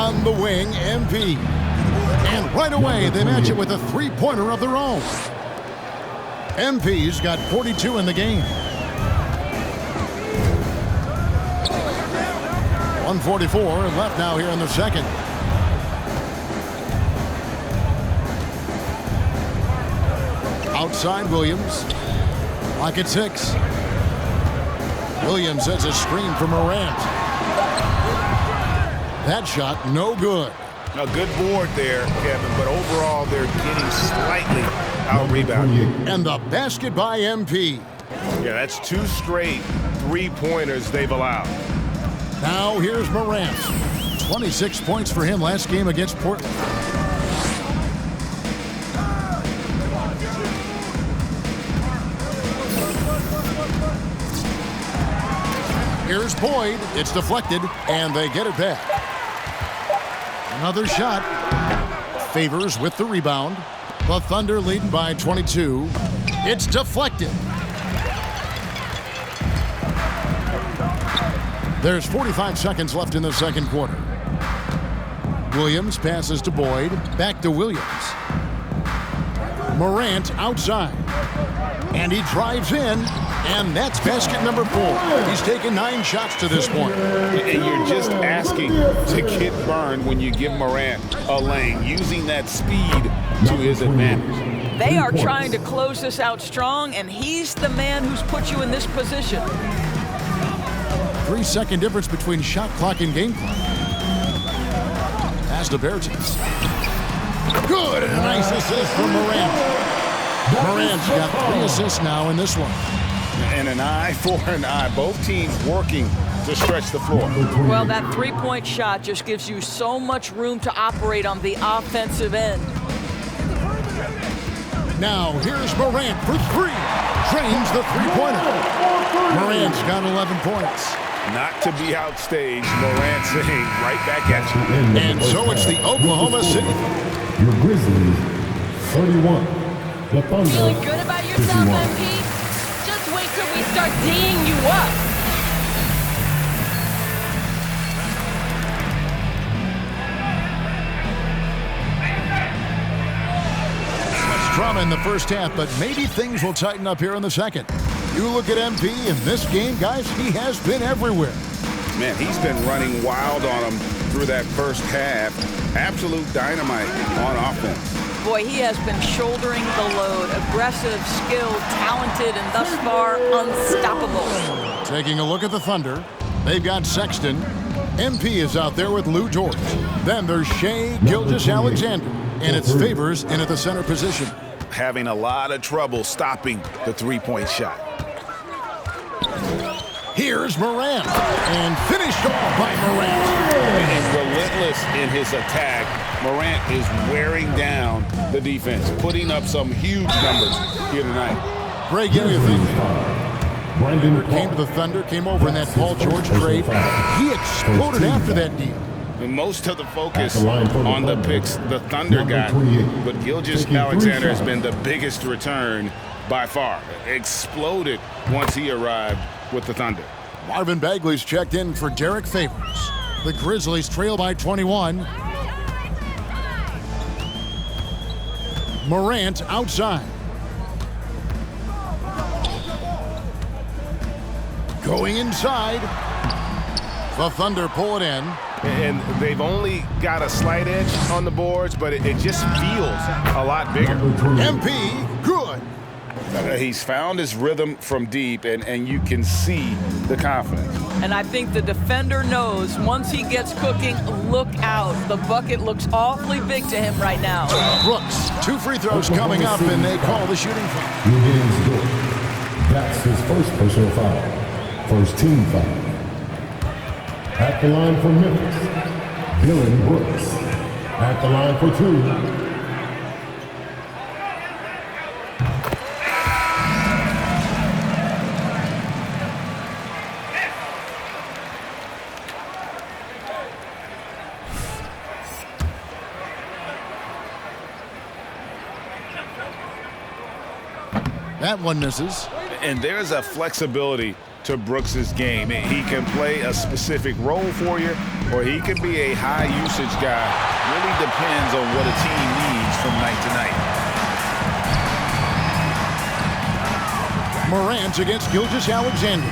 On the wing, MP. And right away, they match it with a three-pointer of their own. MP's got 42 in the game. 1:44 left now here in the second. Outside Williams. Lock at 6. Williams sets a screen for Morant. That shot no good. A good board there, Kevin, but overall they're getting slightly out-rebounded. And the basket by MP. Yeah, that's 2 straight three-pointers they've allowed. Now here's Morant. 26 points for him last game against Portland. Here's Boyd. It's deflected, and they get it back. Another shot. Favors with the rebound. The Thunder leading by 22. It's deflected. There's 45 seconds left in the second quarter. Williams passes to Boyd. Back to Williams. Morant outside. And he drives in. And that's basket number 4. He's taken 9 shots to this point. And you're just asking to get burned when you give Morant a lane, using that speed to his advantage. They are trying to close this out strong, and he's the man who's put you in this position. 3-second difference between shot clock and game clock. Pass to Bertans. Good, and a nice assist from Morant. Morant's got 3 assists now in this one. And an eye for an eye. Both teams working to stretch the floor. Well, that three-point shot just gives you so much room to operate on the offensive end. Now, here's Morant for 3. Drains the three-pointer. Morant's got 11 points. Not to be outstaged, Morant saying right back at you. And so it's the Oklahoma City. Your Grizzlies, 31. The Thunder, Feeling good about yourself, 51. MP? Just wait till we start D'ing you up. Drama in the first half, but maybe things will tighten up here in the second. You look at MP in this game, guys, he has been everywhere. Man, he's been running wild on them through that first half. Absolute dynamite on offense. Boy, he has been shouldering the load. Aggressive, skilled, talented, and thus far unstoppable. Taking a look at the Thunder, they've got Sexton. MP is out there with Lou George. Then there's Shai Gilgeous-Alexander, and it's Favors in at the center position. Having a lot of trouble stopping the three-point shot. Here's Morant, and finished off by Morant. And relentless in his attack, Morant is wearing down the defense, putting up some huge numbers here tonight. Greg, what do you think? Brandon Came to the Thunder, came over in that Paul George trade. He exploded after that deal. And most of the focus on the picks the Thunder got, but Gilgeous-Alexander has been the biggest return by far. Exploded once he arrived with the Thunder. Marvin Bagley's checked in for Derek Favors. The Grizzlies trail by 21. Morant outside. Going inside. The Thunder pull it in. And they've only got a slight edge on the boards, but it just feels a lot bigger. MP, good. He's found his rhythm from deep, and you can see the confidence. And I think the defender knows once he gets cooking, look out. The bucket looks awfully big to him right now. Brooks, 2 free throws coming up, and they call the shooting foul. Your game's good. That's his first personal foul. First team foul. At the line for Memphis, Dillon Brooks. At the line for 2. That one misses. And there's a flexibility to Brooks's game. He can play a specific role for you, or he could be a high-usage guy. Really depends on what a team needs from night to night. Morant against Gilgeous-Alexander.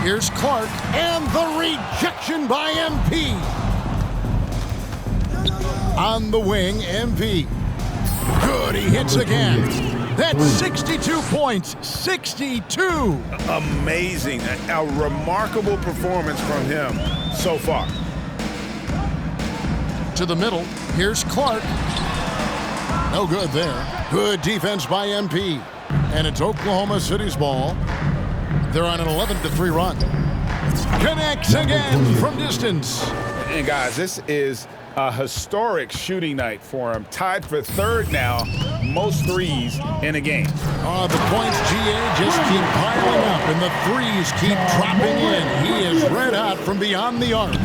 Here's Clark, and the rejection by MP. On the wing, MP. Good, he hits again. That's 62 points, 62. Amazing, a remarkable performance from him so far. To the middle, here's Clark. No good there. Good defense by MP. And it's Oklahoma City's ball. They're on an 11-3 run. Connects again from distance. And guys, this is a historic shooting night for him. Tied for third now, most threes in a game. The points, GA, just keep piling up, and the threes keep dropping in. He is red hot from beyond the arc.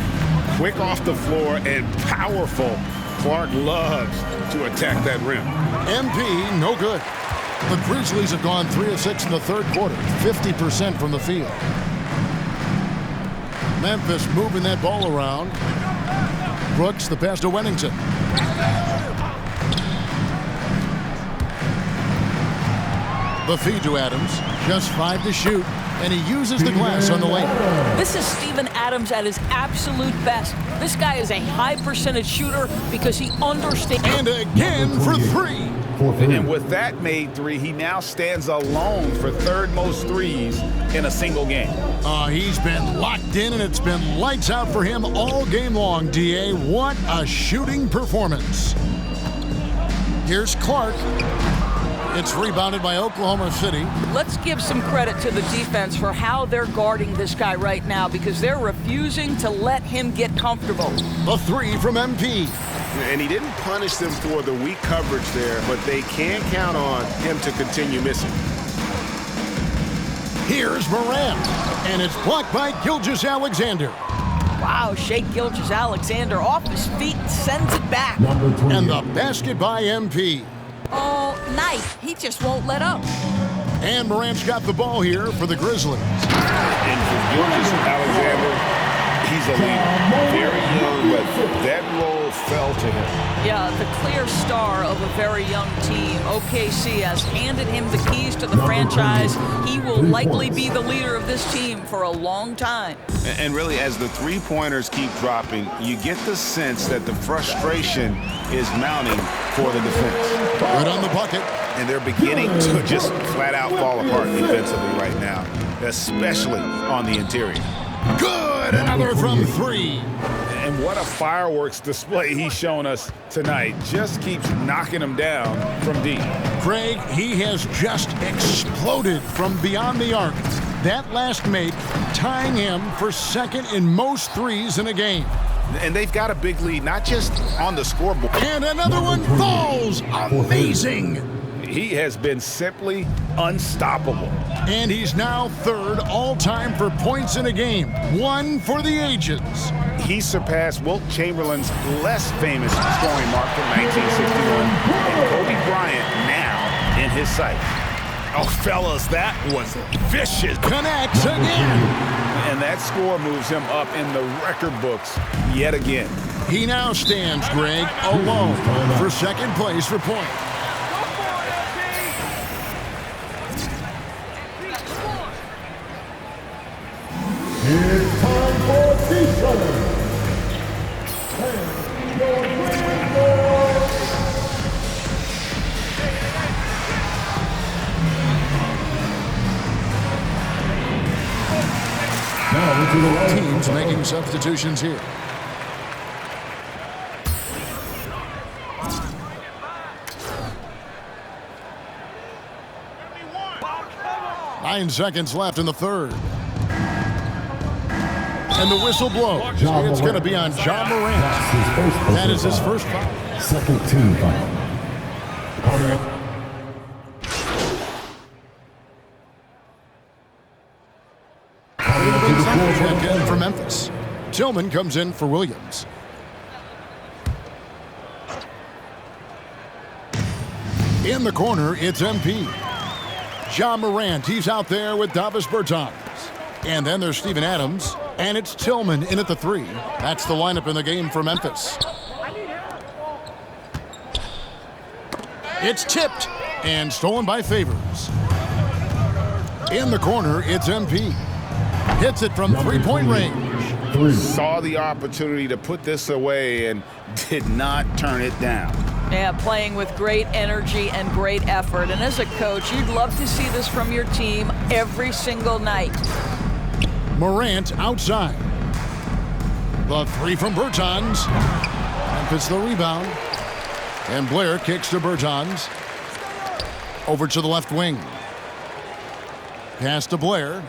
Quick off the floor and powerful. Clark loves to attack that rim. MP, no good. The Grizzlies have gone 3 of 6 in the third quarter, 50% from the field. Memphis moving that ball around. Brooks, the pass to Wennington. The feed to Adams. Just 5 to shoot, and he uses the glass on the lane. This is Steven Adams at his absolute best. This guy is a high percentage shooter because he understands. And again for 3. And with that made 3, he now stands alone for third most threes in a single game. He's been locked in, and it's been lights out for him all game long, DA. What a shooting performance. Here's Clark. It's rebounded by Oklahoma City. Let's give some credit to the defense for how they're guarding this guy right now because they're refusing to let him get comfortable. The 3 from MP. And he didn't punish them for the weak coverage there, but they can count on him to continue missing. Here's Morant, and it's blocked by Gilgeous-Alexander. Wow, Shai Gilgeous-Alexander off his feet and sends it back. And the basket by MP. All night. He just won't let up. And Morant's got the ball here for the Grizzlies. And for Gilgeous-Alexander, he's a leader. Very young, but that role fell to him. Yeah, the clear star of a very young team. OKC has handed him the keys to the franchise. He will likely be the leader of this team for a long time. And really, as the three-pointers keep dropping, you get the sense that the frustration is mounting for the defense. Good on the bucket. And they're beginning to just flat-out fall apart defensively right now, especially on the interior. Good, another from 3. And what a fireworks display he's shown us tonight. Just keeps knocking them down from deep. Craig, he has just exploded from beyond the arc. That last make tying him for second in most threes in a game. And they've got a big lead, not just on the scoreboard. And another one falls. Amazing. He has been simply unstoppable. And he's now third all-time for points in a game. 1 for the ages. He surpassed Wilt Chamberlain's less famous scoring mark from 1961 and Kobe Bryant now in his sights. Oh, fellas, that was vicious. Connects again. And that score moves him up in the record books yet again. He now stands, Greg, alone for second place for points. It's time for T-shirt. Now into the line. Teams making substitutions here. Nine seconds left in the third. And the whistle blows. It's going to be on Ja Morant. That is his first foul. Second team foul. Coming up. Again for Memphis. Tillman comes in for Williams. In the corner, it's MP. Ja Morant, he's out there with Davis Bertans. And then there's Steven Adams. And it's Tillman in at the 3. That's the lineup in the game for Memphis. It's tipped and stolen by Favors. In the corner, it's MP. Hits it from three-point range. Saw the opportunity to put this away and did not turn it down. Yeah, playing with great energy and great effort. And as a coach, you'd love to see this from your team every single night. Morant outside. The 3 from Bertans. Memphis the rebound. And Blair kicks to Bertans. Over to the left wing. Pass to Blair.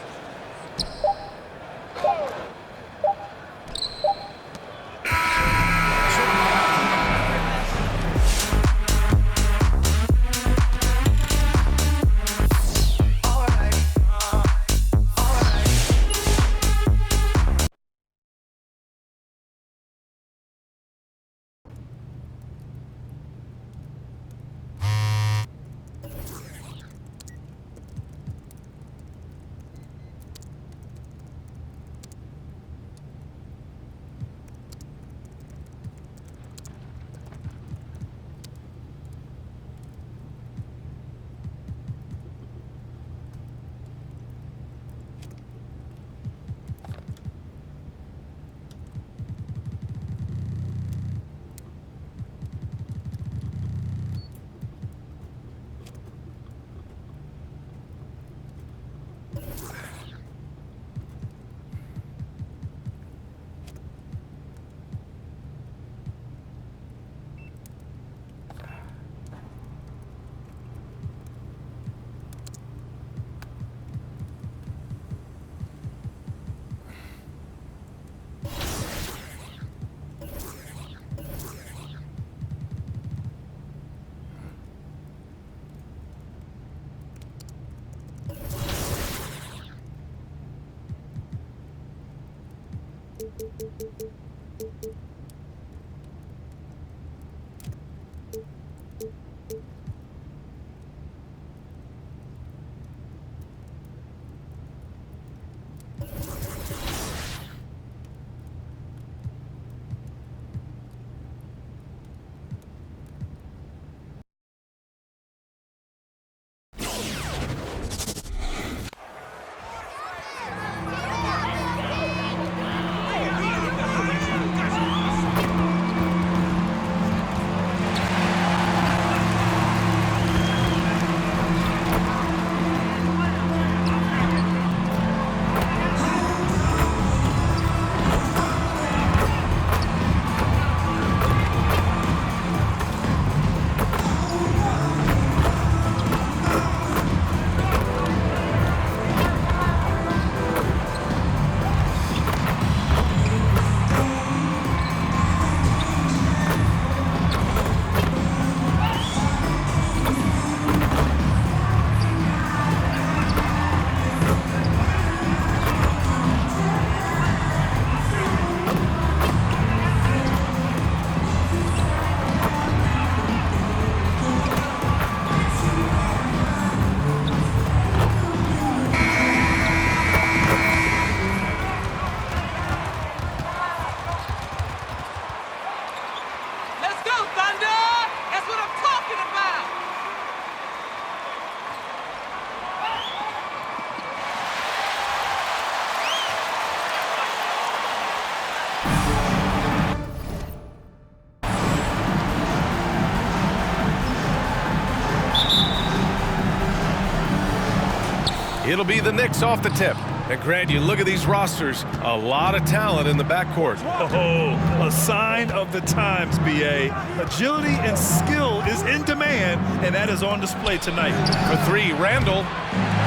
It'll be the Knicks off the tip. And Grant, you look at these rosters, a lot of talent in the backcourt. Oh, a sign of the times, B.A. Agility and skill is in demand, and that is on display tonight. For 3, Randall.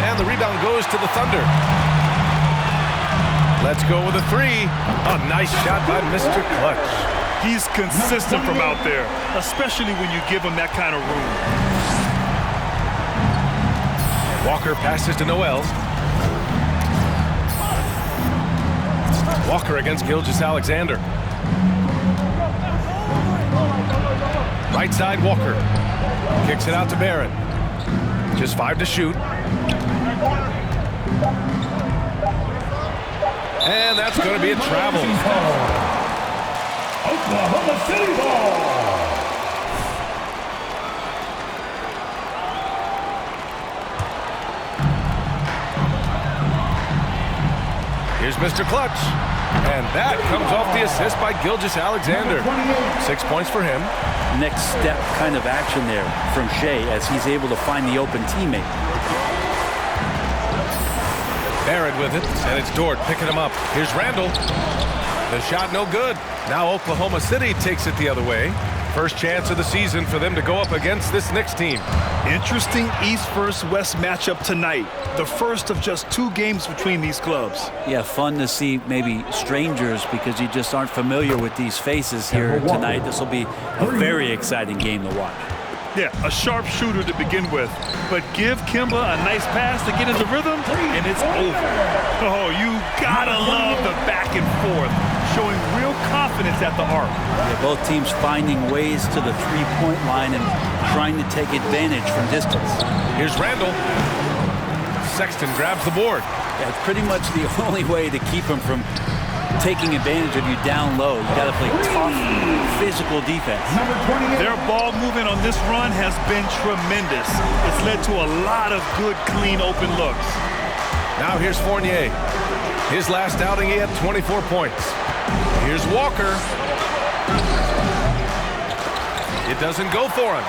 And the rebound goes to the Thunder. Let's go with a 3. A nice shot by Mr. Clutch. He's consistent from out there, especially when you give him that kind of room. Walker passes to Noel. Walker against Gilgeous-Alexander. Right side, Walker. Kicks it out to Barrett. Just 5 to shoot. And that's going to be a travel. Oklahoma City ball. Here's Mr. Clutch. And that comes off the assist by Gilgeous-Alexander. 6 points for him. Next step kind of action there from Shea as he's able to find the open teammate. Barrett with it, and it's Dort picking him up. Here's Randall. The shot no good. Now Oklahoma City takes it the other way. First chance of the season for them to go up against this Knicks team. Interesting East versus West matchup tonight. The first of just 2 games between these clubs. Yeah, fun to see maybe strangers because you just aren't familiar with these faces here tonight. This will be a very exciting game to watch. Yeah, a sharp shooter to begin with. But give Kemba a nice pass to get into rhythm, and it's over. Oh, you gotta love the back and forth, showing real confidence at the arc. Yeah, both teams finding ways to the three-point line and trying to take advantage from distance. Here's Randall. Sexton grabs the board. That's pretty much the only way to keep him from taking advantage of you down low. You got to play tough, physical defense. Their ball movement on this run has been tremendous. It's led to a lot of good, clean, open looks. Now here's Fournier. His last outing, he had 24 points. Here's Walker. It doesn't go for him.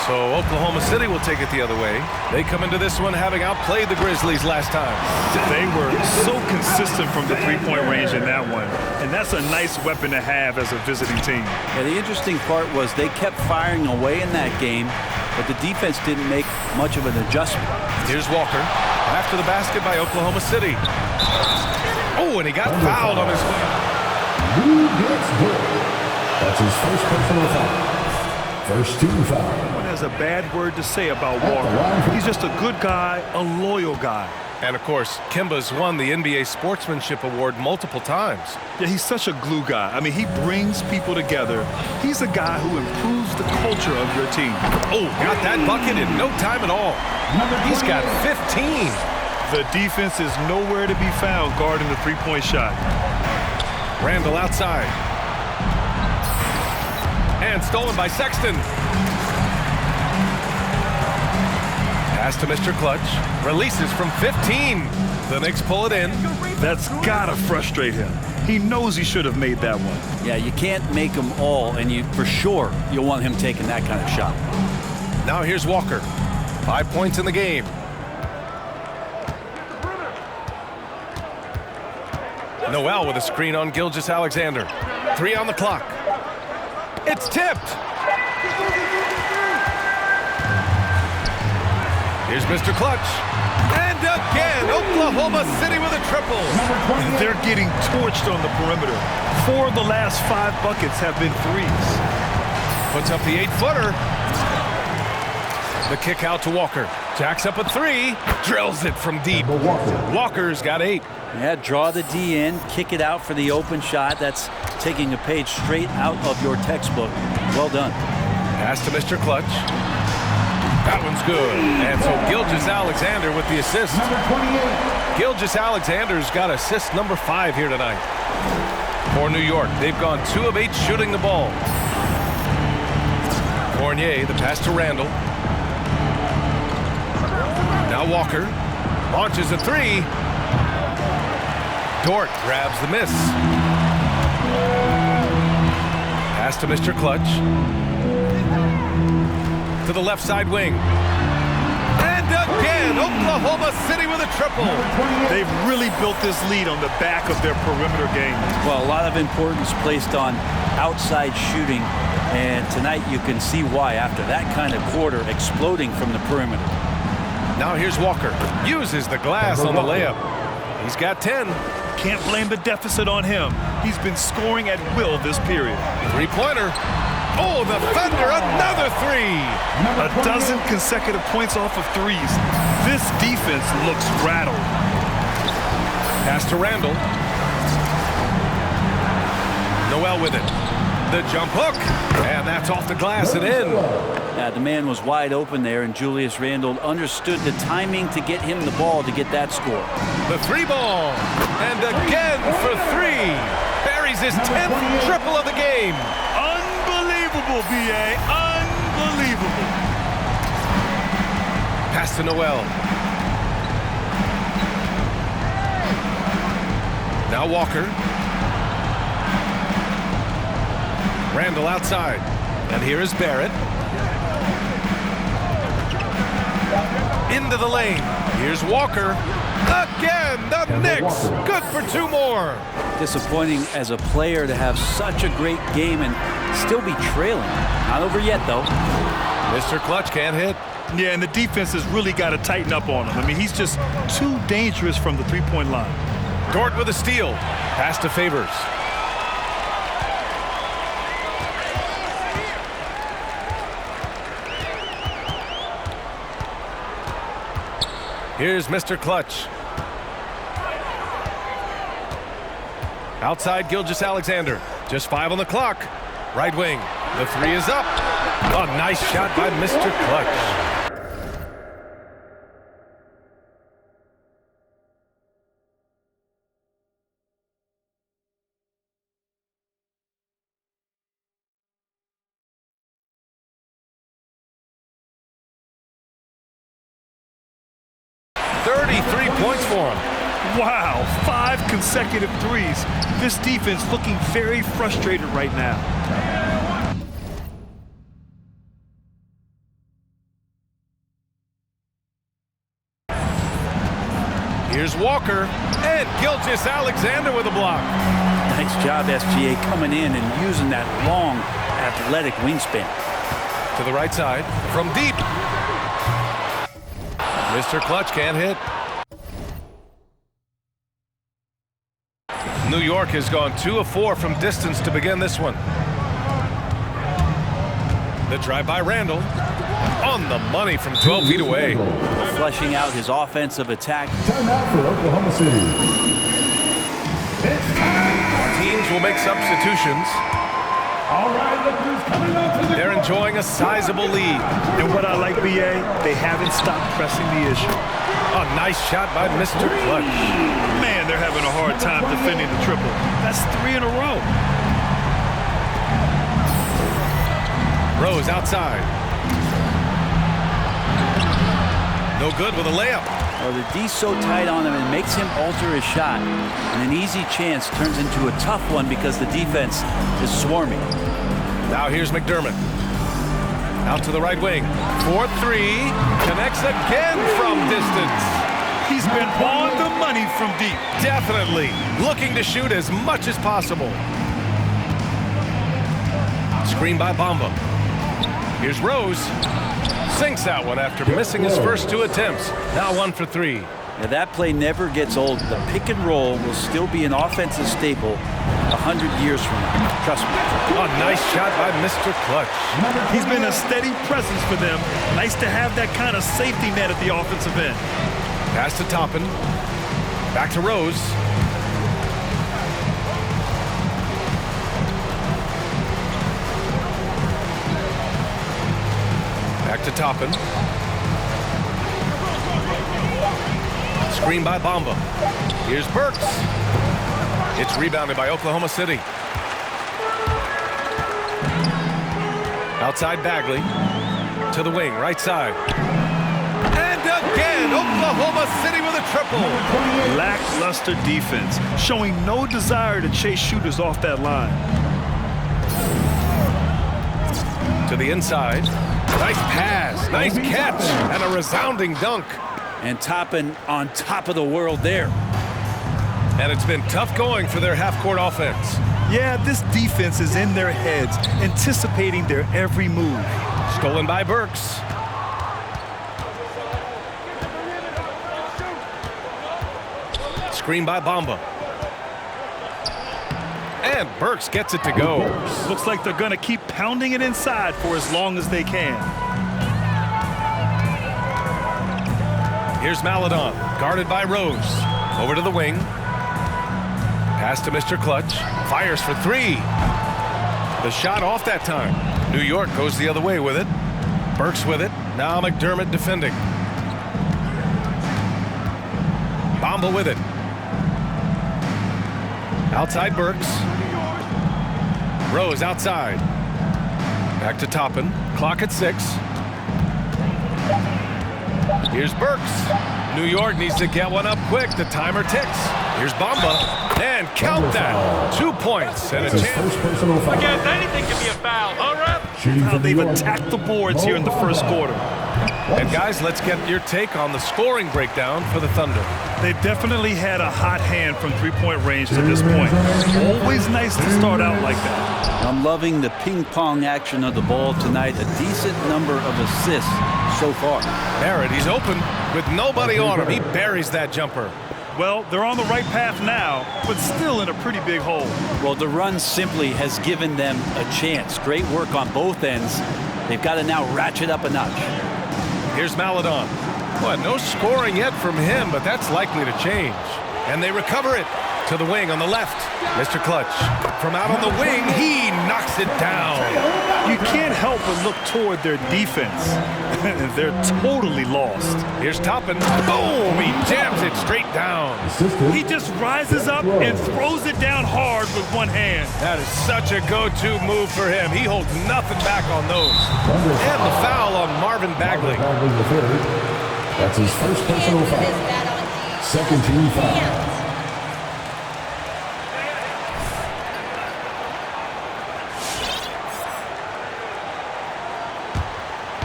So Oklahoma City will take it the other way. They come into this one having outplayed the Grizzlies last time. They were so consistent from the three-point range in that one. And that's a nice weapon to have as a visiting team. Yeah, the interesting part was they kept firing away in that game, but the defense didn't make much of an adjustment. Here's Walker. After the basket by Oklahoma City. Oh, and he got fouled on his way. Who gets good? That's his first personal foul. First team foul. No one has a bad word to say about Walker. He's just a good guy, a loyal guy. And, of course, Kemba's won the NBA Sportsmanship Award multiple times. Yeah, he's such a glue guy. I mean, he brings people together. He's a guy who improves the culture of your team. Oh, got that bucket in no time at all. He's got 15. The defense is nowhere to be found guarding the three-point shot. Randall outside. And stolen by Sexton. Pass to Mr. Clutch. Releases from 15. The Knicks pull it in. That's gotta frustrate him. He knows he should have made that one. Yeah, you can't make them all, and for sure you'll want him taking that kind of shot. Now here's Walker. 5 points in the game. Noel with a screen on Gilgeous-Alexander. 3 on the clock. It's tipped. Here's Mr. Clutch. And again, Oklahoma City with a triple. They're getting torched on the perimeter. 4 of the last 5 buckets have been threes. Puts up the 8-footer. The kick out to Walker. Jacks up a 3. Drills it from deep. Walker's got 8. Yeah, draw the D in, kick it out for the open shot. That's taking a page straight out of your textbook. Well done. Pass to Mr. Clutch. That one's good. And so Gilgeous-Alexander with the assist. Gilgeous-Alexander's got assist number 5 here tonight. For New York, they've gone 2 of 8 shooting the ball. Fournier, the pass to Randall. Now Walker launches a 3. Dort grabs the miss. Pass to Mr. Clutch. To the left side wing. And again, Oklahoma City with a triple. They've really built this lead on the back of their perimeter game. Well, a lot of importance placed on outside shooting, and tonight you can see why after that kind of quarter exploding from the perimeter. Now here's Walker. Uses the glass on the layup. He's got 10. Can't blame the deficit on him. He's been scoring at will this period. 3-pointer. Oh, the Thunder, another 3. A dozen consecutive points off of threes. This defense looks rattled. Pass to Randall. Noel with it. The jump hook, and that's off the glass and in. Yeah, the man was wide open there, and Julius Randle understood the timing to get him the ball to get that score. The 3-ball, and again for 3. Buries his 10th triple of the game. Unbelievable, B.A. Unbelievable. Pass to Noel. Now Walker. Randle outside. And here is Barrett. Into the lane. Here's Walker. Again, the Knicks. Good for 2 more. Disappointing as a player to have such a great game and still be trailing. Not over yet, though. Mr. Clutch can't hit. Yeah, and the defense has really got to tighten up on him. I mean, he's just too dangerous from the three-point line. Dort with a steal. Pass to Favors. Here's Mr. Clutch. Outside Gilgeous-Alexander. Just 5 on the clock. Right wing. The 3 is up. A nice shot by Mr. Clutch. Points for him. Wow, 5 consecutive threes. This defense looking very frustrated right now. Here's Walker, and Gilgeous-Alexander with a block. Nice job, SGA, coming in and using that long, athletic wingspan. To the right side, from deep. Mr. Clutch can't hit. New York has gone 2 of 4 from distance to begin this one. The drive by Randle. On the money from 12 feet away. Fleshing out his offensive attack. Timeout for Oklahoma City. Teams will make substitutions. All right, look who's coming up to the They're enjoying a sizable lead. And what I like, B.A., they haven't stopped pressing the issue. A nice shot by Mr. Clutch. Man, they're having a hard time defending the triple. That's 3 in a row. Rose outside. No good with a layup. Well, the D's so tight on him, it makes him alter his shot. And an easy chance turns into a tough one because the defense is swarming. Now here's McDermott. Out to the right wing. 4-3. Connects again from distance. He's been on the money from deep. Definitely. Looking to shoot as much as possible. Screen by Bamba. Here's Rose. Sinks that one after missing his first 2 attempts. Now 1 for 3. Now that play never gets old. The pick and roll will still be an offensive staple 100 years from now. Trust me. A nice shot by Mr. Clutch. He's been a steady presence for them. Nice to have that kind of safety net at the offensive end. Pass to Toppin. Back to Rose. Back to Toppin. Screen by Bamba. Here's Burks. It's rebounded by Oklahoma City. Outside Bagley. To the wing, right side. And again, Oklahoma City with a triple. Lackluster defense, showing no desire to chase shooters off that line. To the inside. Nice pass, nice catch, and a resounding dunk. And Toppin on top of the world there. And it's been tough going for their half-court offense. Yeah, this defense is in their heads, anticipating their every move. Stolen by Burks. Screen by Bamba. And Burks gets it to go. Looks like they're going to keep pounding it inside for as long as they can. Here's Maledon, guarded by Rose. Over to the wing. Pass to Mr. Clutch. Fires for 3. The shot off that time. New York goes the other way with it. Burks with it. Now McDermott defending. Bamba with it. Outside Burks. Rose outside. Back to Toppin. Clock at 6. Here's Burks. New York needs to get one up quick. The timer ticks. Here's Bamba. And count that. 2 points and a chance. Again, anything can be a foul. All right. How they've attacked the boards here in the first quarter. And guys, let's get your take on the scoring breakdown for the Thunder. They definitely had a hot hand from three-point range to this point. Always nice to start out like that. I'm loving the ping-pong action of the ball tonight. A decent number of assists so far. Barrett, he's open with nobody on him. He buries that jumper. Well, they're on the right path now, but still in a pretty big hole. Well, the run simply has given them a chance. Great work on both ends. They've got to now ratchet up a notch. Here's Maledon. Well, no scoring yet from him, but that's likely to change. And they recover it to the wing on the left. Mr. Clutch from out on the wing, he knocks it down. You can't help but look toward their defense. They're totally lost. Here's Toppin. Boom! He jams it straight down. He just rises up and throws it down hard with one hand. That is such a go-to move for him. He holds nothing back on those. And the foul on Marvin Bagley. That's his first personal foul. Second team foul.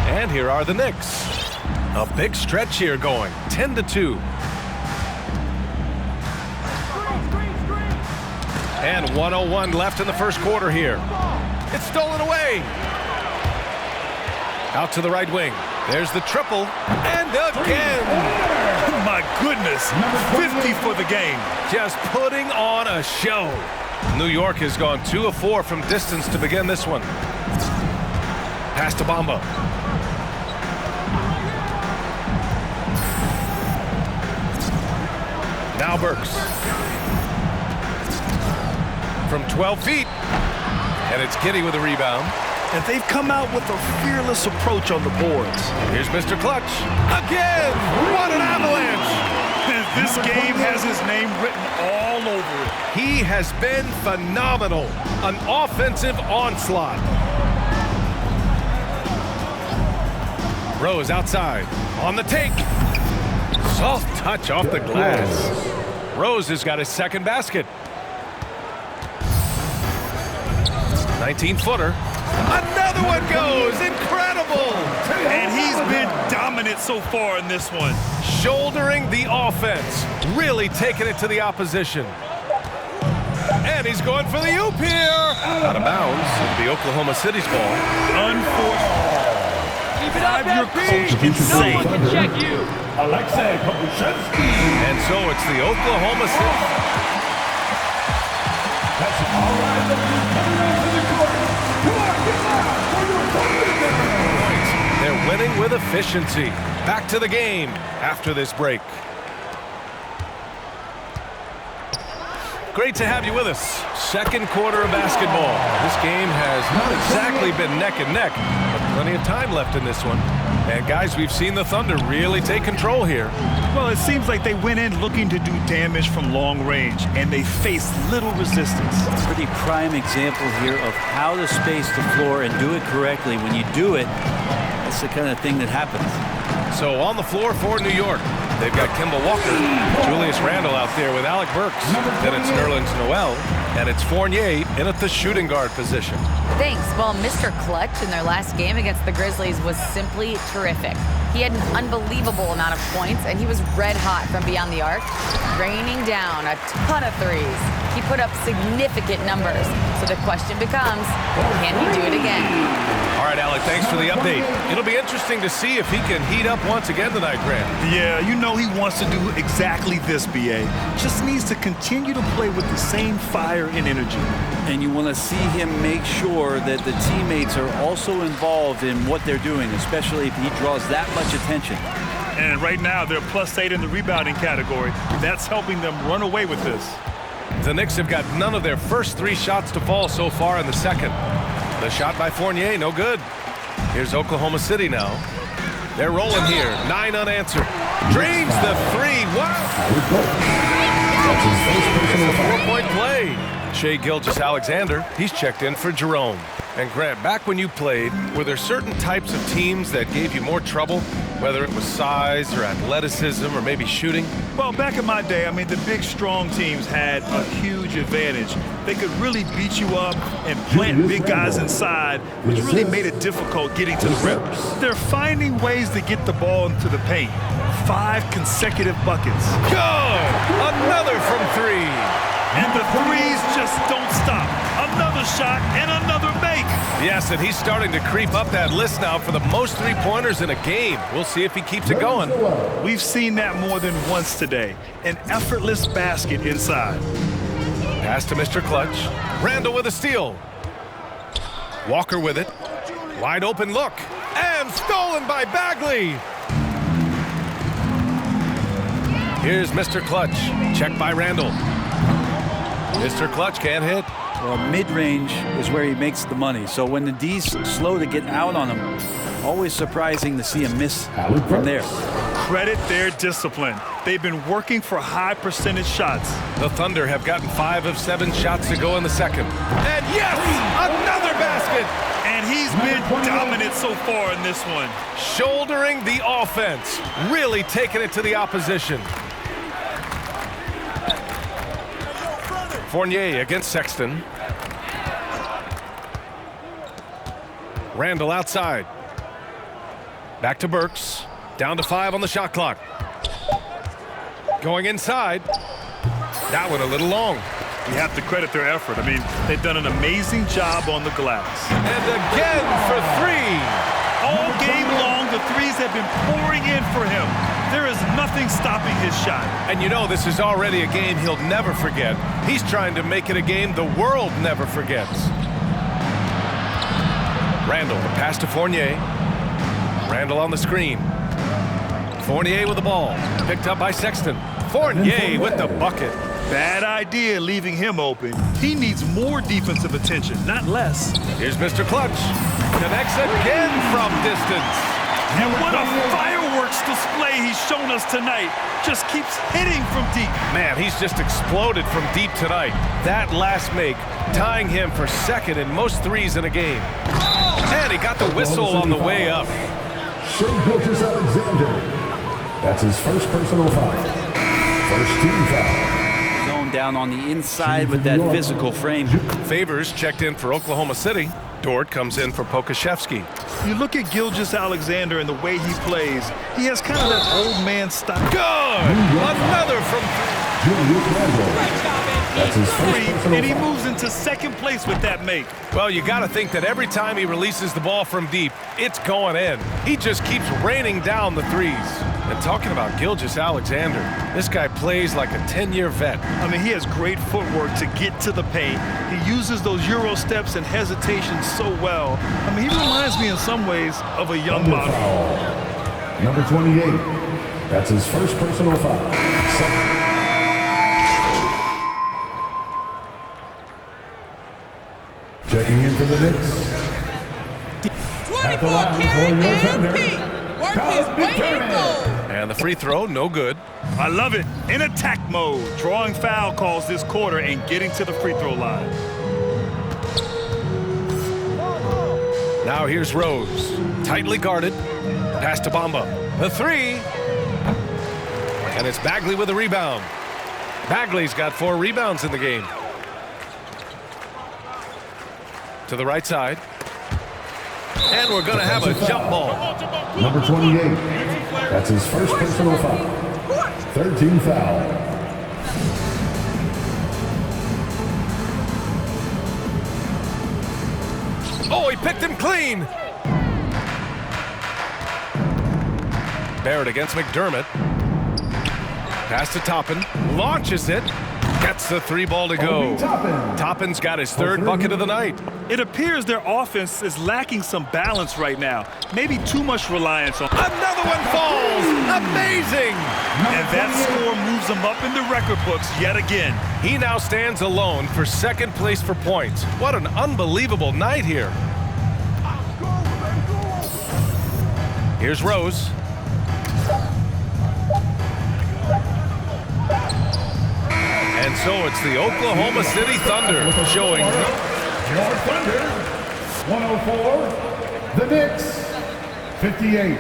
And here are the Knicks. A big stretch here going, 10-2. And 1:01 left in the first quarter here. It's stolen away. Out to the right wing. There's the triple. And again. My goodness. 50 for the game. Just putting on a show. New York has gone 2 of 4 from distance to begin this one. Pass to Bamba. Now Burks. From 12 feet. And it's Giddey with a rebound. And they've come out with a fearless approach on the boards. Here's Mr. Clutch. Again! What an avalanche! This game has his name written all over it. He has been phenomenal. An offensive onslaught. Rose outside. On the take. Soft touch off the glass. Rose has got his second basket. 19-footer. Another one goes. Incredible. And he's been dominant so far in this one. Shouldering the offense. Really taking it to the opposition. And he's going for the oop here. Out of bounds. It'll be Oklahoma City's ball. Unfortunate. Keep it up, your coach insane. No one can check you. Alexei Pokusevski. And so it's the Oklahoma City. That's all right. To the court. They're winning with efficiency. Back to the game after this break. Great to have you with us. Second quarter of basketball. This game has not exactly been neck and neck, but plenty of time left in this one. And guys, we've seen the Thunder really take control here. Well, it seems like they went in looking to do damage from long range, and they faced little resistance. Pretty prime example here of how to space the floor and do it correctly. When you do it, that's the kind of thing that happens. So on the floor for New York, they've got Kemba Walker, Julius Randle out there with Alec Burks. Then it's Nerlens Noel, and it's Fournier in at the shooting guard position. Thanks. Well, Mr. Clutch in their last game against the Grizzlies was simply terrific. He had an unbelievable amount of points, and he was red hot from beyond the arc, raining down a ton of threes. He put up significant numbers. So the question becomes, can he do it again? All right, Alec, thanks for the update. It'll be interesting to see if he can heat up once again tonight, Grant. Yeah, you know he wants to do exactly this, B.A. Just needs to continue to play with the same fire and energy. And you want to see him make sure that the teammates are also involved in what they're doing, especially if he draws that much attention. And right now, they're +8 in the rebounding category. That's helping them run away with this. The Knicks have got none of their first 3 shots to fall so far in the second. The shot by Fournier, no good. Here's Oklahoma City now. They're rolling here. 9 unanswered. Drains the 3. Wow. It's a 4-point play. Shai Gilgeous-Alexander, he's checked in for Jerome. And Grant, back when you played, were there certain types of teams that gave you more trouble, whether it was size or athleticism or maybe shooting? Well, back in my day, I mean, the big, strong teams had a huge advantage. They could really beat you up and plant big guys inside, which really made it difficult getting to the rim. They're finding ways to get the ball into the paint. 5 consecutive buckets. Good! Another from 3. And the threes just don't stop. Another shot and another make. Yes, and he's starting to creep up that list now for the most 3-pointers in a game. We'll see if he keeps it going. We've seen that more than once today. An effortless basket inside. Pass to Mr. Clutch. Randall with a steal. Walker with it. Wide open look. And stolen by Bagley. Here's Mr. Clutch. Checked by Randall. Mr. Clutch can't hit. Well, mid-range is where he makes the money. So when the D's slow to get out on him, always surprising to see him miss from there. Credit their discipline. They've been working for high percentage shots. The Thunder have gotten 5 of 7 shots to go in the second. And yes, another basket. And he's been dominant so far in this one. Shouldering the offense, really taking it to the opposition. Fournier against Sexton. Randall outside. Back to Burks. Down to 5 on the shot clock. Going inside. That one a little long. You have to credit their effort. I mean, they've done an amazing job on the glass. And again for 3. All game long, the threes have been pouring in for him. There is nothing stopping his shot. And you know this is already a game he'll never forget. He's trying to make it a game the world never forgets. Randall, the pass to Fournier. Randall on the screen. Fournier with the ball. Picked up by Sexton. Fournier with the bucket. Bad idea leaving him open. He needs more defensive attention, not less. Here's Mr. Clutch. Connects again from distance. And what a fireworks display he's shown us tonight. Just keeps hitting from deep. Man, he's just exploded from deep tonight. That last make, tying him for second in most threes in a game. And he got the whistle on the way up. Shai Gilgeous-Alexander. That's his first personal foul. First team foul. Zone down on the inside with that physical frame. Favors checked in for Oklahoma City. Dort comes in for Pokusevski. You look at Gilgeous-Alexander and the way he plays, he has kind of that old man style. Good! Another from That's his first and he moves into second place with that make. Well, you got to think that every time he releases the ball from deep, it's going in. He just keeps raining down the threes. And talking about Gilgeous-Alexander, this guy plays like a 10-year vet. I mean, he has great footwork to get to the paint. He uses those Euro steps and hesitations so well. I mean, he reminds me in some ways of a young model. Number 28. That's his first personal foul. Checking in for the Knicks. At the line for your Thunder. And the free throw, no good. I love it. In attack mode, drawing foul calls this quarter and getting to the free throw line. Now here's Rose. Tightly guarded. Pass to Bamba. The 3. And it's Bagley with a rebound. Bagley's got 4 rebounds in the game. To the right side. And we're going to have a jump ball. Number 28. That's his first personal foul. 13 foul. Oh, he picked him clean. Barrett against McDermott. Pass to Toppin. Launches it. Gets the 3 ball to go. Toppin's got his 3rd bucket of the night. It appears their offense is lacking some balance right now. Maybe too much reliance on. Another one falls. Amazing. And that score moves him up in the record books yet again. He now stands alone for 2nd place for points. What an unbelievable night here. Here's Rose. And so it's the Oklahoma City Thunder showing. Your Thunder, 104. The Knicks, 58.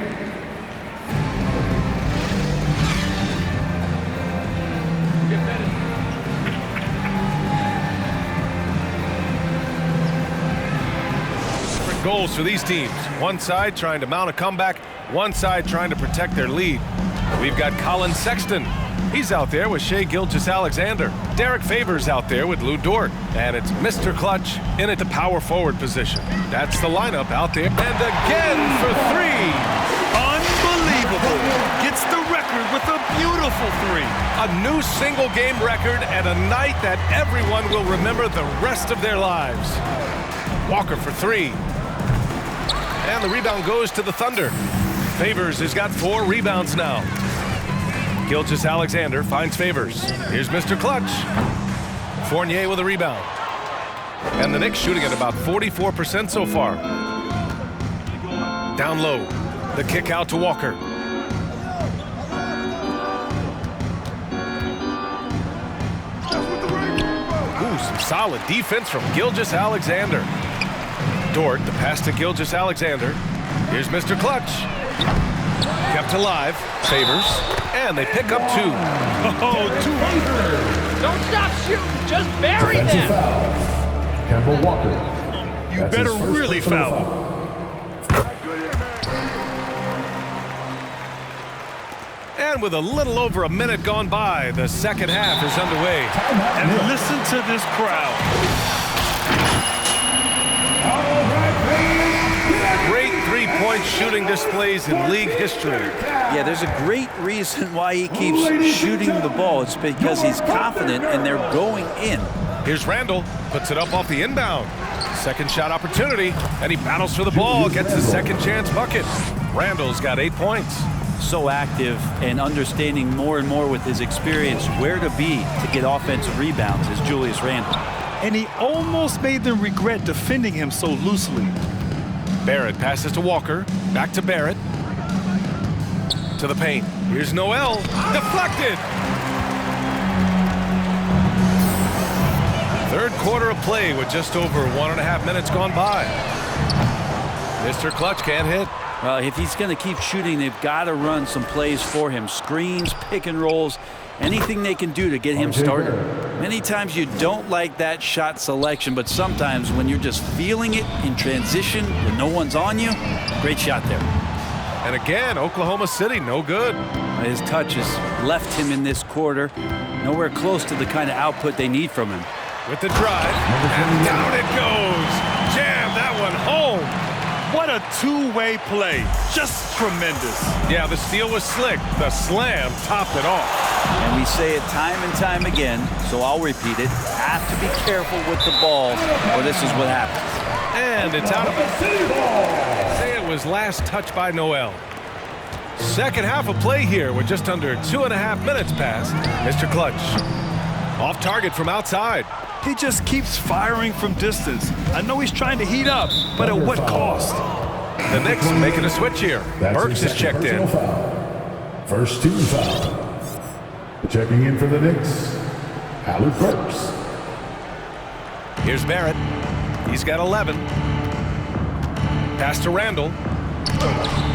Different goals for these teams. One side trying to mount a comeback, one side trying to protect their lead. We've got Colin Sexton. He's out there with Shai Gilgeous-Alexander. Derek Favors out there with Lou Dort. And it's Mr. Clutch in at the power forward position. That's the lineup out there. And again for three. Unbelievable. Gets the record with a beautiful three. A new single game record and a night that everyone will remember the rest of their lives. Walker for three. And the rebound goes to the Thunder. Favors has got 4 rebounds now. Gilgeous-Alexander finds Favors. Here's Mr. Clutch. Fournier with a rebound. And the Knicks shooting at about 44% so far. Down low. The kick out to Walker. Ooh, some solid defense from Gilgeous-Alexander. Dort, the pass to Gilgeous-Alexander. Here's Mr. Clutch. Kept alive. Favors. And they pick up 2. Oh, 2. Don't stop shooting. Just bury them. Foul. Kemba Walker. You That's better his first really personal foul. And with a little over a minute gone by, the second half is underway. And listen to this crowd. Great three-point shooting displays in league history. Yeah, there's a great reason why he keeps shooting the ball. It's because he's confident and they're going in. Here's Randall, puts it up off the inbound. Second shot opportunity, and he battles for the ball, gets his second chance bucket. Randall's got 8 points. So active and understanding more and more with his experience where to be to get offensive rebounds is Julius Randle. And he almost made them regret defending him so loosely. Barrett passes to Walker, back to Barrett. To the paint. Here's Noel, deflected. Third quarter of play with just over 1.5 minutes gone by. Mr. Clutch can't hit. Well, if he's going to keep shooting, they've got to run some plays for him. Screens, pick and rolls, anything they can do to get him started. Many times you don't like that shot selection, but sometimes when you're just feeling it in transition and no one's on you, great shot there. And again, Oklahoma City, no good. His touch has left him in this quarter. Nowhere close to the kind of output they need from him. With the drive, and down it goes. Jam that one home. What a two-way play. Just tremendous. Yeah, the steal was slick. The slam topped it off. And we say it time and time again, so I'll repeat it. Have to be careful with the ball, or this is what happens. And it's out of it. Say it was last touched by Noel. Second half of play here with just under 2.5 minutes passed. Mr. Clutch. Off target from outside. He just keeps firing from distance. I know he's trying to heat up, but at what cost? The Knicks making a switch here. Burks is checked in. First team foul. Checking in for the Knicks, Alec Burks. Here's Barrett. He's got 11. Pass to Randall.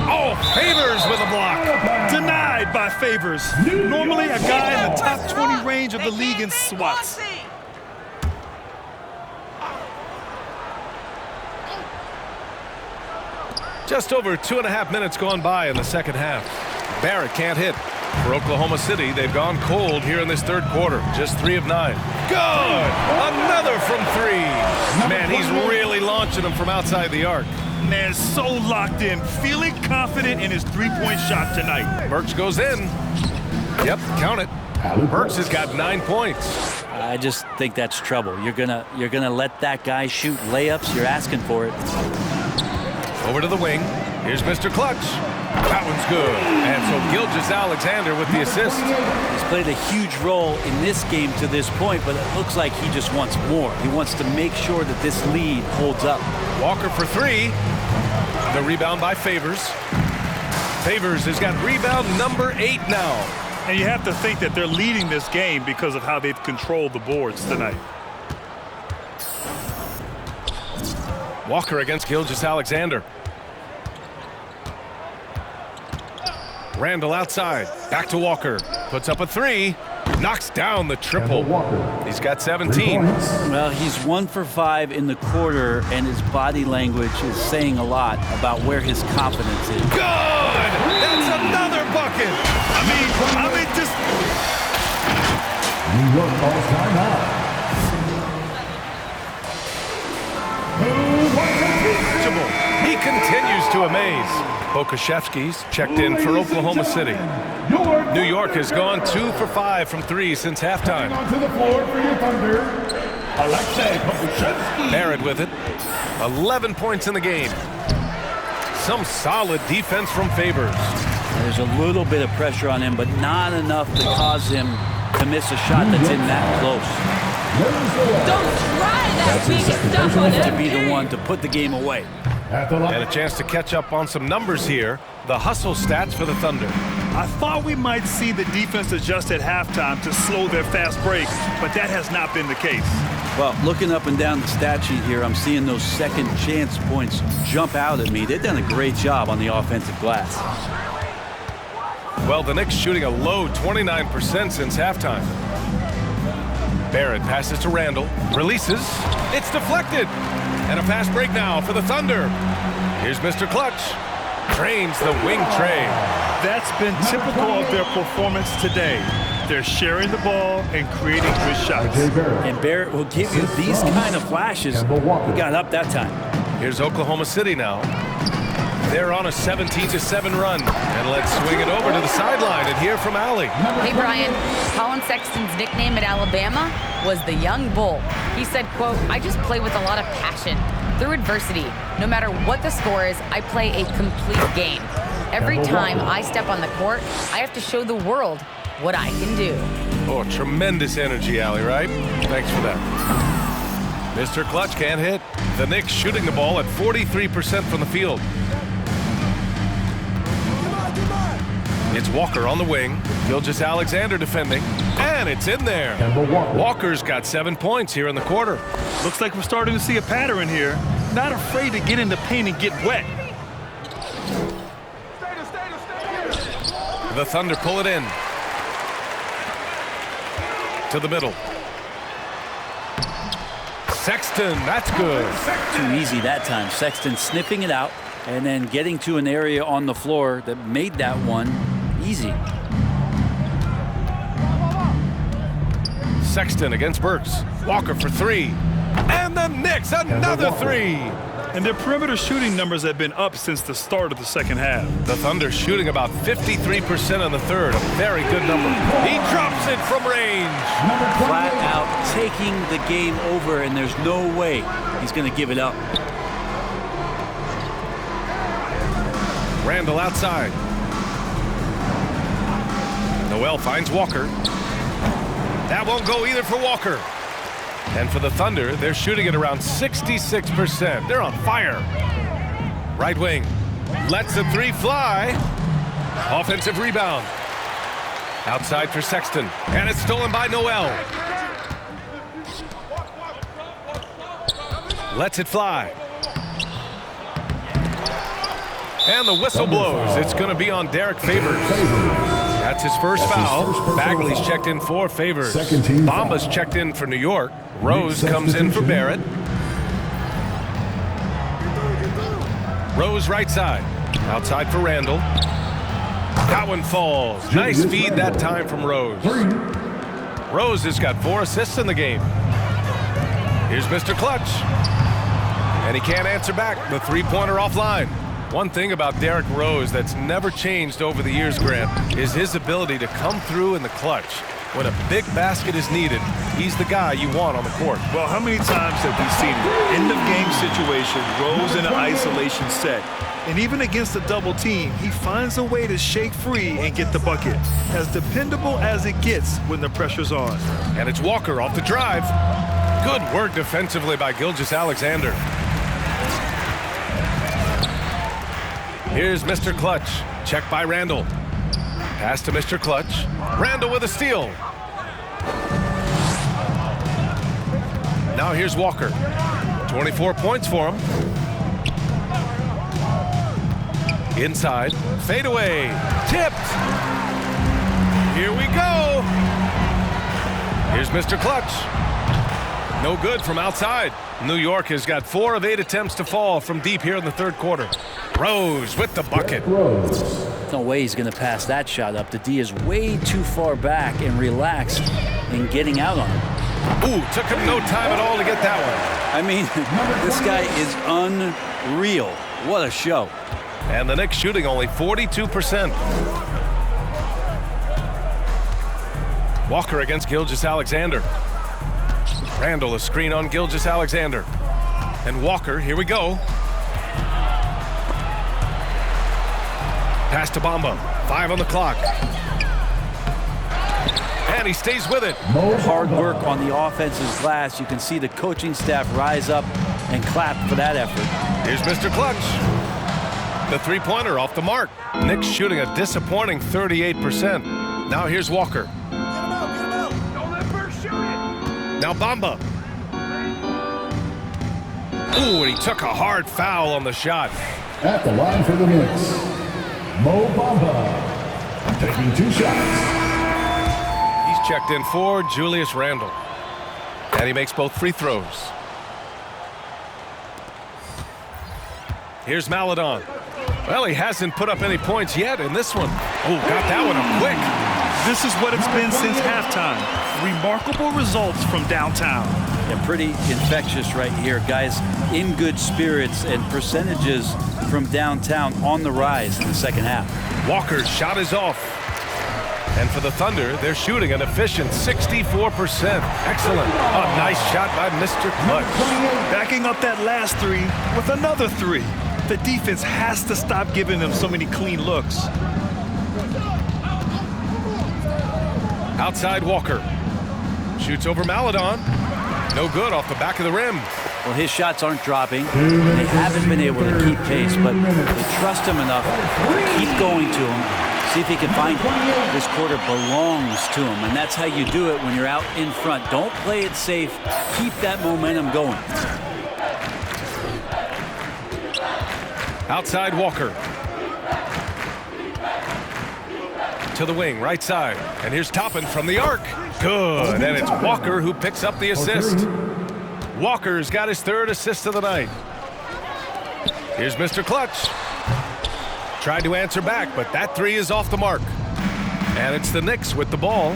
Oh, Favors with a block. Denied by Favors. Normally a guy in the top 20 range of the league in swats. Just over 2.5 minutes gone by in the second half. Barrett can't hit. For Oklahoma City, they've gone cold here in this third quarter. Just 3 of 9. Good! Another from 3. Man, he's really launching them from outside the arc. Man, so locked in, feeling confident in his three-point shot tonight. Burks goes in. Yep, count it. Burks has got 9 points. I just think that's trouble. You're gonna let that guy shoot layups. You're asking for it. Over to the wing. Here's Mr. Clutch. That one's good. And so Gilgeous-Alexander with the assist. He's played a huge role in this game to this point, but it looks like he just wants more. He wants to make sure that this lead holds up. Walker for 3. The rebound by Favors. Favors has got rebound number 8 now. And you have to think that they're leading this game because of how they've controlled the boards tonight. Walker against Gilgeous-Alexander. Randall outside. Back to Walker. Puts up a 3. Knocks down the triple. He's got 17. Well, he's 1 for 5 in the quarter, and his body language is saying a lot about where his confidence is. Good! That's another bucket! I mean, just... New York calls timeout. He continues to amaze. Pokashevsky's checked in for Oklahoma City. New York has gone 2 for 5 from 3 since halftime. Onto the floor for your Thunder, Alexei Pokashevsky. Barrett with it. 11 points in the game. Some solid defense from Favors. There's a little bit of pressure on him, but not enough to cause him to miss a shot that's in that close. Don't try that big stuff on To be him. the one to put the game away. And a chance to catch up on some numbers here. The hustle stats for the Thunder. I thought we might see the defense adjust at halftime to slow their fast break, but that has not been the case. Well, looking up and down the stat sheet here, I'm seeing those second chance points jump out at me. They've done a great job on the offensive glass. Well, the Knicks shooting a low 29% since halftime. Barrett passes to Randall. Releases. It's deflected. And a fast break now for the Thunder. Here's Mr. Clutch. Drains the wing tray. That's been typical of their performance today. They're sharing the ball and creating good shots. And Barrett will give you these kind of flashes. He got up that time. Here's Oklahoma City now. They're on a 17-7 run. And let's swing it over to the sideline and hear from Allie. Hey, Brian. Colin Sexton's nickname at Alabama was the Young Bull. He said, quote, "I just play with a lot of passion. Through adversity, no matter what the score is, I play a complete game. Every time I step on the court, I have to show the world what I can do." Oh, tremendous energy, Allie, right? Thanks for that. Mr. Clutch can't hit. The Knicks shooting the ball at 43% from the field. It's Walker on the wing. Gilgeous-Alexander defending. And it's in there. Walker's got 7 points here in the quarter. Looks like we're starting to see a pattern here. Not afraid to get in the paint and get wet. The Thunder pull it in. To the middle. Sexton, that's good. Too easy that time. Sexton sniffing it out and then getting to an area on the floor that made that one easy. Sexton against Burks. Walker for 3. And the Knicks, another 3. And their perimeter shooting numbers have been up since the start of the second half. The Thunder shooting about 53% on the third. A very good number. He drops it from range. Flat out taking the game over, and there's no way he's going to give it up. Randall outside. Noel finds Walker. That won't go either for Walker. And for the Thunder, they're shooting at around 66%. They're on fire. Right wing. Lets the 3 fly. Offensive rebound. Outside for Sexton. And it's stolen by Noel. Lets it fly. And the whistle blows. It's going to be on Derek Favors. That's his first foul. Bagley's checked in for Favors. Bamba's checked in for New York. Rose comes in for Barrett. Rose right side. Outside for Randall. That one falls. Nice feed that time from Rose. Rose has got 4 assists in the game. Here's Mr. Clutch. And he can't answer back. The 3-pointer offline. One thing about Derrick Rose that's never changed over the years, Grant, is his ability to come through in the clutch. When a big basket is needed, he's the guy you want on the court. Well, how many times have we seen it? End-of-game situation, Rose in an isolation set. And even against a double team, he finds a way to shake free and get the bucket. As dependable as it gets when the pressure's on. And it's Walker off the drive. Good work defensively by Gilgeous-Alexander. Here's Mr. Clutch. Check by Randall. Pass to Mr. Clutch. Randall with a steal. Now here's Walker. 24 points for him. Inside. Fadeaway. Tipped. Here we go. Here's Mr. Clutch. No good from outside. New York has got 4 of 8 attempts to fall from deep here in the third quarter. Rose with the bucket. No way he's going to pass that shot up. The D is way too far back and relaxed in getting out on it. Ooh, took him no time at all to get that one. I mean, this guy is unreal. What a show. And the Knicks shooting only 42%. Walker against Gilgeous-Alexander. Randall, a screen on Gilgeous-Alexander. And Walker, here we go. Pass to Bamba. 5 on the clock. And he stays with it. Hard work on the offense's glass. You can see the coaching staff rise up and clap for that effort. Here's Mr. Clutch. The three-pointer off the mark. Knicks shooting a disappointing 38%. Now here's Walker. Now Bamba. Ooh, and he took a hard foul on the shot. At the line for the Knicks, Mo Bamba, taking 2 shots. He's checked in for Julius Randle. And he makes both free throws. Here's Maledon. Well, he hasn't put up any points yet in this one. Oh, got that one up quick. This is what it's been since halftime. Remarkable results from downtown. Yeah, pretty infectious right here. Guys in good spirits and percentages from downtown on the rise in the second half. Walker's shot is off. And for the Thunder, they're shooting an efficient 64%. Excellent. A nice shot by Mr. Clutch. Backing up that last 3 with another 3. The defense has to stop giving them so many clean looks. Outside Walker. Shoots over Maledon. No good off the back of the rim. Well, his shots aren't dropping. They haven't been able to keep pace, but they trust him enough to keep going to him. See if he can find it. This quarter belongs to him, and that's how you do it when you're out in front. Don't play it safe. Keep that momentum going. Outside Walker. To the wing, right side. And here's Toppin from the arc. Good. And it's Walker who picks up the assist. Walker's got his 3rd assist of the night. Here's Mr. Clutch. Tried to answer back, but that 3 is off the mark. And it's the Knicks with the ball.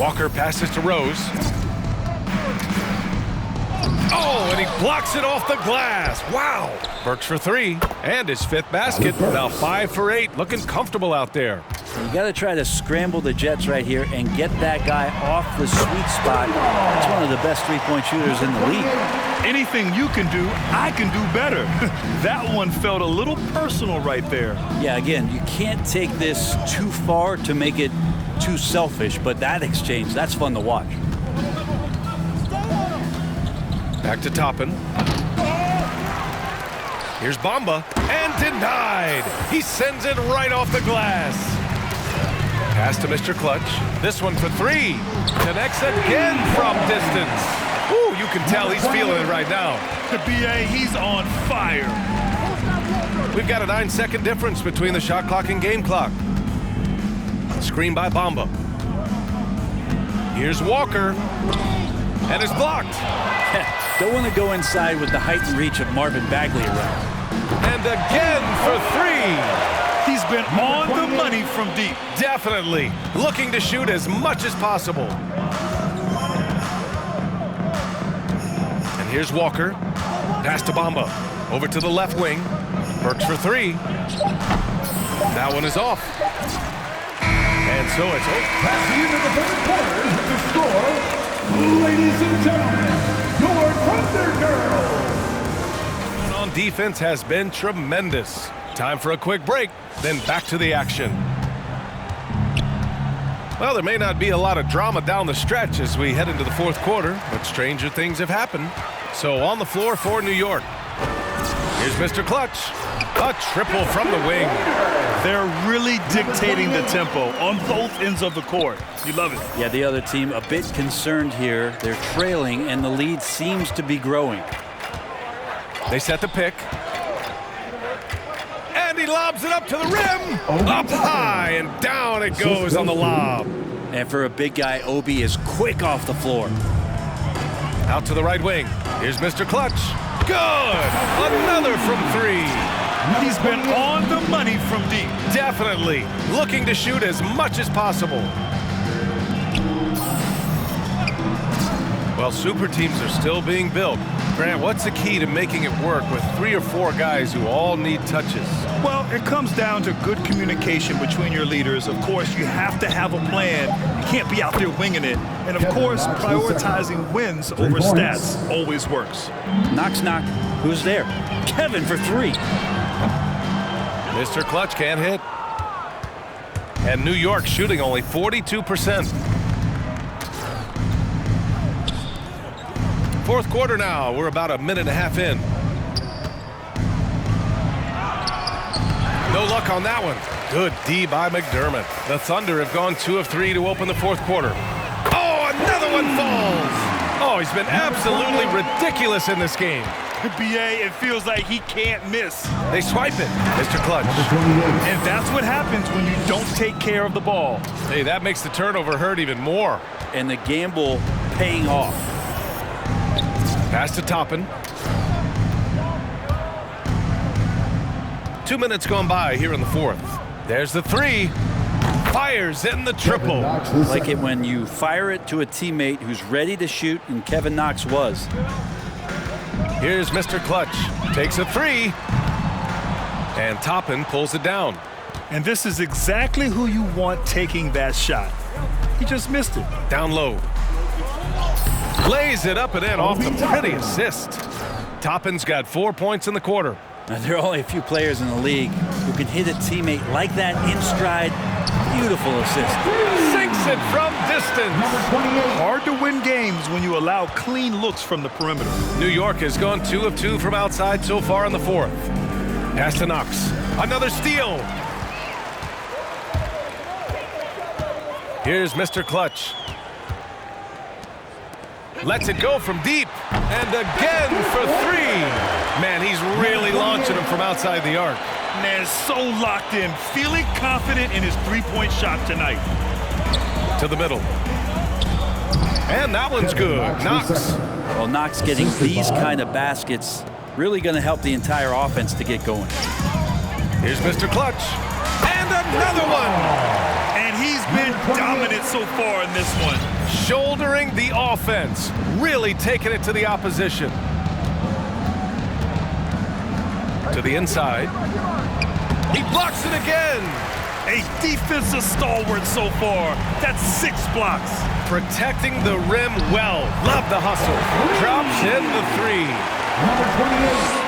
Walker passes to Rose. Oh, and he blocks it off the glass. Wow. Burks for 3 and his 5th basket. Now 5 for 8. Looking comfortable out there. You got to try to scramble the Jets right here and get that guy off the sweet spot. That's one of the best three-point shooters in the league. Anything you can do, I can do better. That one felt a little personal right there. Yeah, again, you can't take this too far to make it too selfish, but that exchange, that's fun to watch. Back to Toppin. Here's Bamba, and denied. He sends it right off the glass. Pass to Mr. Clutch. This one for 3. Connects again from distance. Ooh, you can tell he's feeling it right now. The BA, he's on fire. We've got a 9-second difference between the shot clock and game clock. Screen by Bamba. Here's Walker. And it's blocked. Don't want to go inside with the height and reach of Marvin Bagley around. And again for 3. He's been on the money from deep. Definitely. Looking to shoot as much as possible. And here's Walker. Pass to Bamba. Over to the left wing. Burks for 3. That one is off. And so it's over. At the end of the 3rd quarter with the score, ladies and gentlemen, your Thunder Girls. On defense has been tremendous. Time for a quick break, then back to the action. Well, there may not be a lot of drama down the stretch as we head into the 4th quarter, but stranger things have happened. So on the floor for New York. Here's Mr. Clutch. A triple from the wing. They're really dictating the tempo on both ends of the court. You love it. Yeah, the other team a bit concerned here. They're trailing, and the lead seems to be growing. They set the pick. And he lobs it up to the rim. Up high, and down it goes on the lob. And for a big guy, Obi is quick off the floor. Out to the right wing. Here's Mr. Clutch. Good! Another from three. He's been on the money from deep. Definitely. Looking to shoot as much as possible. Well, super teams are still being built. Grant, what's the key to making it work with 3 or 4 guys who all need touches? Well, it comes down to good communication between your leaders. Of course, you have to have a plan. You can't be out there winging it. And of course, prioritizing wins over stats always works. Knox. Who's there? Kevin for 3. Mr. Clutch can't hit. And New York shooting only 42%. Fourth quarter now. We're about a minute and a half in. No luck on that one. Good D by McDermott. The Thunder have gone 2 of 3 to open the fourth quarter. Oh, another one falls. Oh, he's been absolutely ridiculous in this game. BA, it feels like he can't miss. They swipe it, Mr. Clutch. And that's what happens when you don't take care of the ball. Hey, that makes the turnover hurt even more. And the gamble paying off. Pass to Toppin. 2 minutes gone by here in the fourth. There's the 3. Fires in the triple. Like it when you fire it to a teammate who's ready to shoot, and Kevin Knox was. Here's Mr. Clutch. Takes a 3. And Toppin pulls it down. And this is exactly who you want taking that shot. He just missed it. Down low. Lays it up and in off the pretty assist. Toppin's got 4 points in the quarter. Now, there are only a few players in the league who can hit a teammate like that in stride. Beautiful assist. Sinks it from distance. Hard to win games when you allow clean looks from the perimeter. New York has gone 2 of 2 from outside so far in the fourth. Pass to Knox. Another steal. Here's Mr. Clutch. Lets it go from deep. And again for 3. Man, he's really launching him from outside the arc. Man, so locked in, feeling confident in his three-point shot tonight. To the middle. And that one's good. Knox. Well, Knox getting these kind of baskets really going to help the entire offense to get going. Here's Mr. Clutch. And another one. And he's been dominant so far in this one. Shouldering the offense. Really taking it to the opposition. To the inside. He blocks it again. A defensive stalwart so far. That's 6 blocks. Protecting the rim well. Love the hustle. Drops in the 3. Number 28.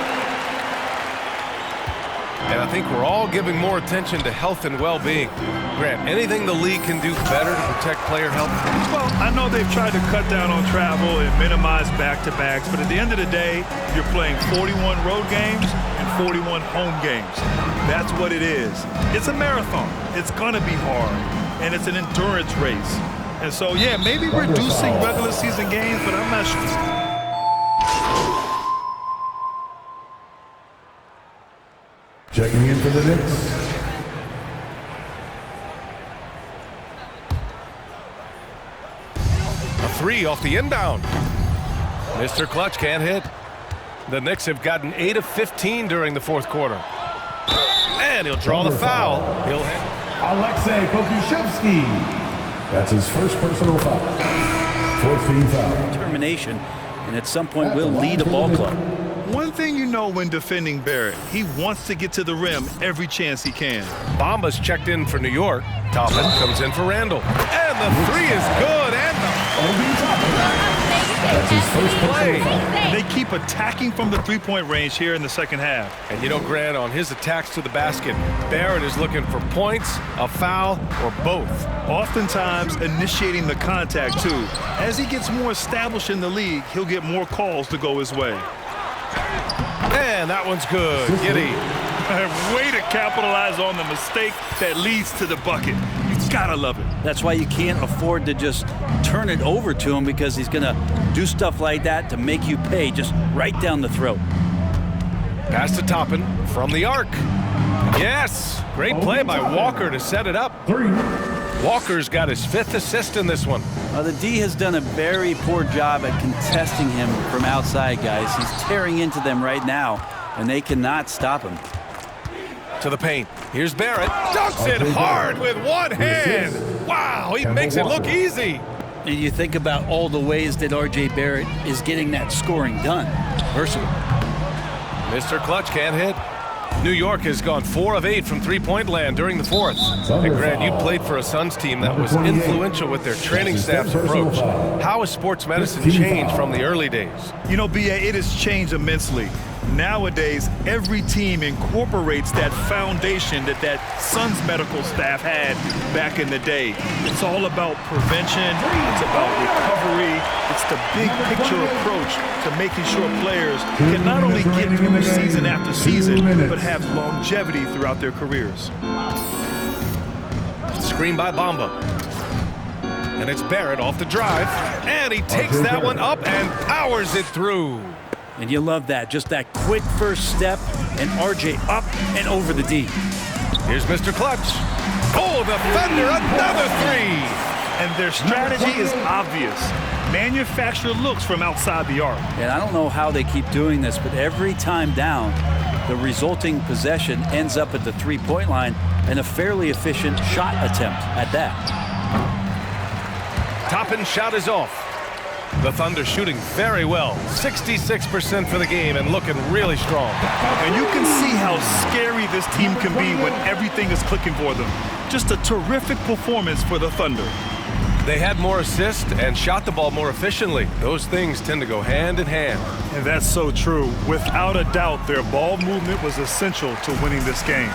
And I think we're all giving more attention to health and well-being. Grant, anything the league can do better to protect player health? Well, I know they've tried to cut down on travel and minimize back-to-backs, but at the end of the day, you're playing 41 road games and 41 home games. That's what it is. It's a marathon. It's going to be hard, and it's an endurance race. And so, yeah, maybe reducing regular season games, but I'm not sure. Checking in for the Knicks. A 3 off the inbound. Mr. Clutch can't hit. The Knicks have gotten 8 of 15 during the fourth quarter. And he'll draw the foul. He'll hit. Alexei Pokusevski. That's his first personal foul. 4th team foul. Determination, and at some point will lead a ball club. One thing you know when defending Barrett, he wants to get to the rim every chance he can. Bamba's checked in for New York. Toppin comes in for Randall. And the 3 is good. And That's his first play. And they keep attacking from the three-point range here in the second half. And you know, Grant, on his attacks to the basket, Barrett is looking for points, a foul, or both. Oftentimes initiating the contact, too. As he gets more established in the league, he'll get more calls to go his way. And that one's good. Giddy. Way to capitalize on the mistake that leads to the bucket. You gotta love it. That's why you can't afford to just turn it over to him, because he's going to do stuff like that to make you pay just right down the throat. Pass to Toppin from the arc. Yes! Great play by Walker to set it up. Walker's got his 5th assist in this one. The D has done a very poor job at contesting him from outside, guys. He's tearing into them right now, and they cannot stop him. To the paint. Here's Barrett. Dunks it hard with one hand. Wow, he makes it look easy. And you think about all the ways that R.J. Barrett is getting that scoring done. Versatile. Mr. Clutch can't hit. New York has gone 4 of 8 from three-point land during the 4th. And Grant, you played for a Suns team that was influential with their training staff's approach. How has sports medicine changed from the early days? You know, B.A., it has changed immensely. Nowadays, every team incorporates that foundation that Suns medical staff had back in the day. It's all about prevention. It's about recovery. It's the big picture approach to making sure players can not only get through season after season, but have longevity throughout their careers. Screen by Bamba. And it's Barrett off the drive. And he takes that one up and powers it through. And you love that, just that quick first step, and RJ up and over the D. Here's Mr. Clutch. Oh, the Thunder, another 3. And their strategy is obvious. Manufacture looks from outside the arc. And I don't know how they keep doing this, but every time down, the resulting possession ends up at the three-point line, and a fairly efficient shot attempt at that. Toppin shot is off. The Thunder shooting very well. 66% for the game and looking really strong. And you can see how scary this team can be when everything is clicking for them. Just a terrific performance for the Thunder. They had more assists and shot the ball more efficiently. Those things tend to go hand in hand. And that's so true. Without a doubt, their ball movement was essential to winning this game.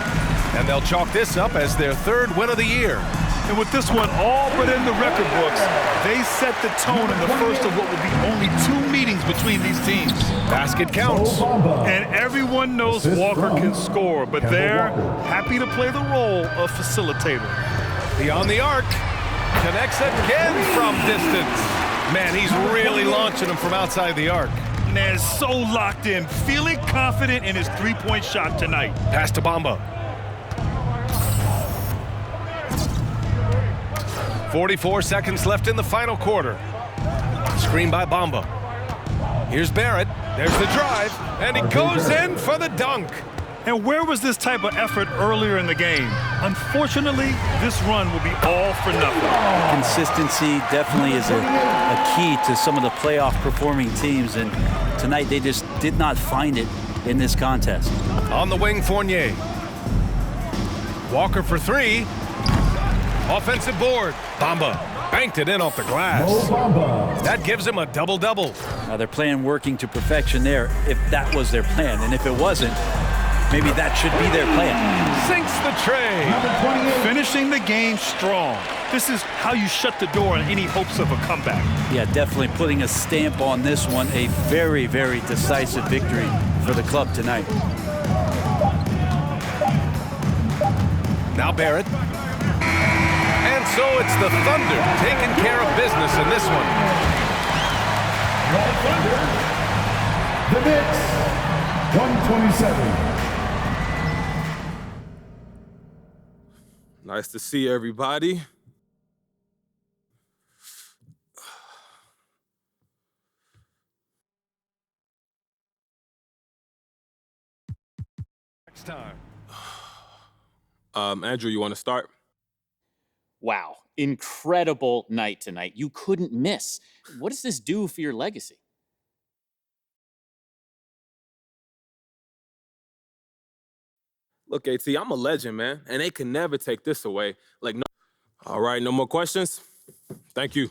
And they'll chalk this up as their 3rd win of the year. And with this one all but in the record books, they set the tone in the first of what will be only 2 meetings between these teams. Basket counts. And everyone knows Walker can score, but they're happy to play the role of facilitator. Beyond the arc. Connects again from distance. Man, he's really launching him from outside the arc. Man, so locked in, feeling confident in his three-point shot tonight. Pass to Bamba. 44 seconds left in the final quarter. Screen by Bamba. Here's Barrett. There's the drive, and he goes in for the dunk. And where was this type of effort earlier in the game? Unfortunately, this run will be all for nothing. Consistency definitely is a key to some of the playoff performing teams, and tonight they just did not find it in this contest. On the wing, Fournier. Walker for 3. Offensive board. Bamba banked it in off the glass. That gives him a double-double. Now they're playing working to perfection there, if that was their plan. And if it wasn't, maybe that should be their plan. Sinks the tray. Finishing the game strong. This is how you shut the door on any hopes of a comeback. Yeah, definitely putting a stamp on this one. A very, very decisive victory for the club tonight. Now Barrett. And so it's the Thunder taking care of business in this one. The Knicks, 127. Nice to see everybody. Next time. Andrew, you want to start? Wow, incredible night tonight. You couldn't miss. What does this do for your legacy? Look, AT, I'm a legend, man, and they can never take this away. Like, no. All right, no more questions? Thank you.